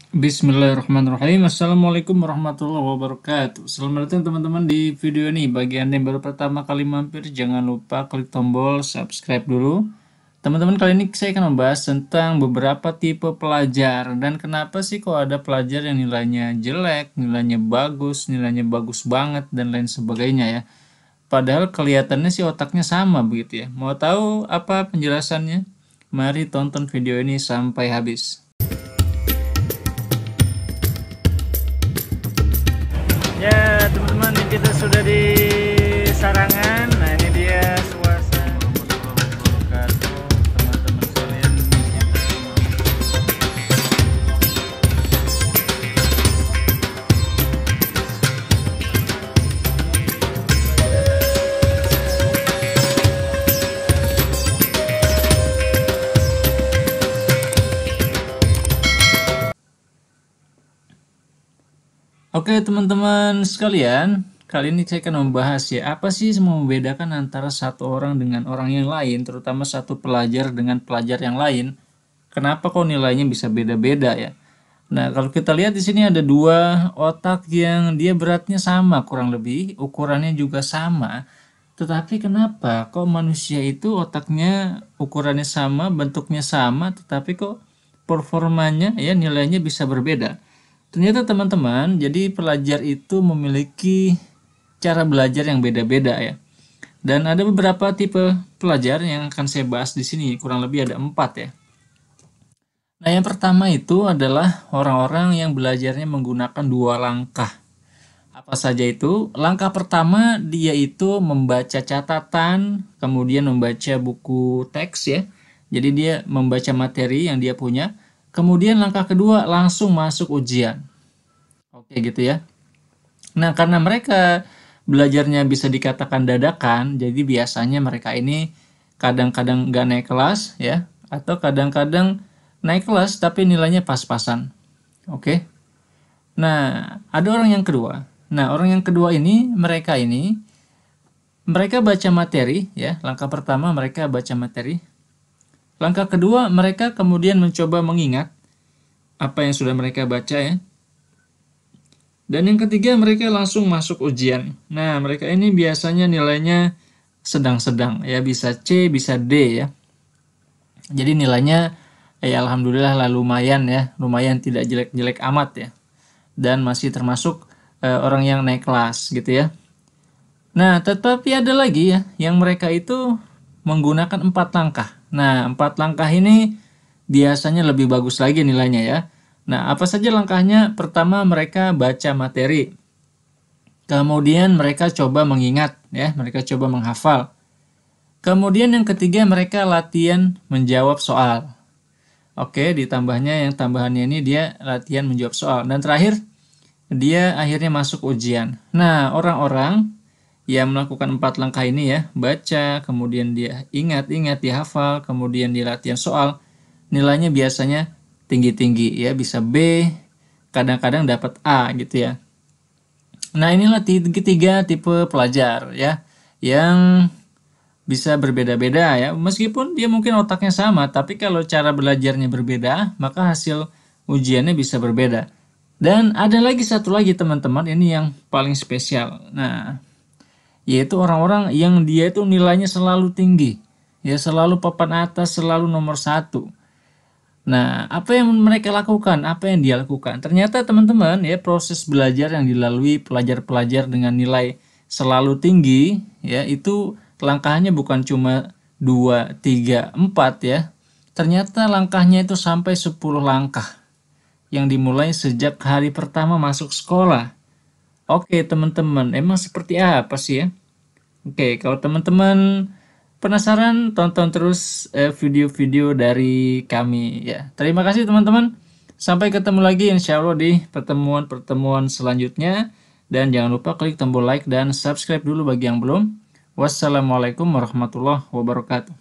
Bismillahirrahmanirrahim. Assalamualaikum warahmatullahi wabarakatuh. Selamat datang teman-teman di video ini. Bagi Anda yang baru pertama kali mampir, jangan lupa klik tombol subscribe dulu. Teman-teman, kali ini saya akan membahas tentang beberapa tipe pelajar dan kenapa sih kok ada pelajar yang nilainya jelek, nilainya bagus banget, dan lain sebagainya ya. Padahal kelihatannya sih otaknya sama begitu ya. Mau tahu apa penjelasannya? Mari tonton video ini sampai habis. Ya teman-teman, kita sudah di Sarangan. Nah ini dia suasana teman-teman sekalian. Oke teman-teman sekalian, kali ini saya akan membahas ya apa sih yang membedakan antara satu orang dengan orang yang lain, terutama satu pelajar dengan pelajar yang lain. Kenapa kok nilainya bisa beda-beda ya? Nah, kalau kita lihat di sini ada dua otak yang dia beratnya sama kurang lebih, ukurannya juga sama. Tetapi kenapa kok manusia itu otaknya ukurannya sama, bentuknya sama, tetapi kok performanya ya nilainya bisa berbeda? Ternyata teman-teman, jadi pelajar itu memiliki cara belajar yang beda-beda ya. Dan ada beberapa tipe pelajar yang akan saya bahas di sini, kurang lebih ada 4 ya. Nah, yang pertama itu adalah orang-orang yang belajarnya menggunakan 2 langkah. Apa saja itu? Langkah pertama dia itu membaca catatan, kemudian membaca buku teks ya. Jadi dia membaca materi yang dia punya. Kemudian langkah kedua langsung masuk ujian. Oke gitu ya. Nah, karena mereka belajarnya bisa dikatakan dadakan, jadi biasanya mereka ini kadang-kadang nggak naik kelas ya, atau kadang-kadang naik kelas tapi nilainya pas-pasan. Oke. Nah, ada orang yang kedua. Nah, orang yang kedua ini, mereka baca materi ya. Langkah pertama mereka baca materi. Langkah kedua mereka kemudian mencoba mengingat apa yang sudah mereka baca ya. Dan yang ketiga mereka langsung masuk ujian. Nah, mereka ini biasanya nilainya sedang-sedang ya, bisa C, bisa D ya. Jadi nilainya alhamdulillah lah lumayan ya, lumayan tidak jelek-jelek amat ya. Dan masih termasuk orang yang naik kelas gitu ya. Nah, tetapi ada lagi ya, yang mereka itu menggunakan 4 langkah. Nah, 4 langkah ini biasanya lebih bagus lagi nilainya ya. Nah, apa saja langkahnya? Pertama, mereka baca materi. Kemudian mereka coba mengingat ya, mereka coba menghafal. Kemudian yang ketiga, mereka latihan menjawab soal. Oke, ditambahnya yang tambahannya ini dia latihan menjawab soal. Dan terakhir, dia akhirnya masuk ujian. Nah, orang-orang yang melakukan 4 langkah ini ya, baca, kemudian dia ingat-ingat, dia hafal, kemudian dia latihan soal, nilainya biasanya tinggi-tinggi ya, bisa B, kadang-kadang dapat A gitu ya. Nah, inilah tiga tipe pelajar ya, yang bisa berbeda-beda ya. Meskipun dia mungkin otaknya sama, tapi kalau cara belajarnya berbeda, maka hasil ujiannya bisa berbeda. Dan ada lagi satu lagi teman-teman, ini yang paling spesial. Nah, yaitu orang-orang yang dia itu nilainya selalu tinggi. Ya, selalu papan atas, selalu nomor 1. Nah, apa yang mereka lakukan? Apa yang dia lakukan? Ternyata teman-teman ya, proses belajar yang dilalui pelajar-pelajar dengan nilai selalu tinggi ya, itu langkahnya bukan cuma 2, 3, 4 ya. Ternyata langkahnya itu sampai 10 langkah yang dimulai sejak hari pertama masuk sekolah. Oke teman-teman, emang seperti apa sih ya? Oke, kalau teman-teman penasaran, tonton terus video-video dari kami ya. Terima kasih teman-teman. Sampai ketemu lagi insya Allah di pertemuan-pertemuan selanjutnya. Dan jangan lupa klik tombol like dan subscribe dulu bagi yang belum. Wassalamualaikum warahmatullahi wabarakatuh.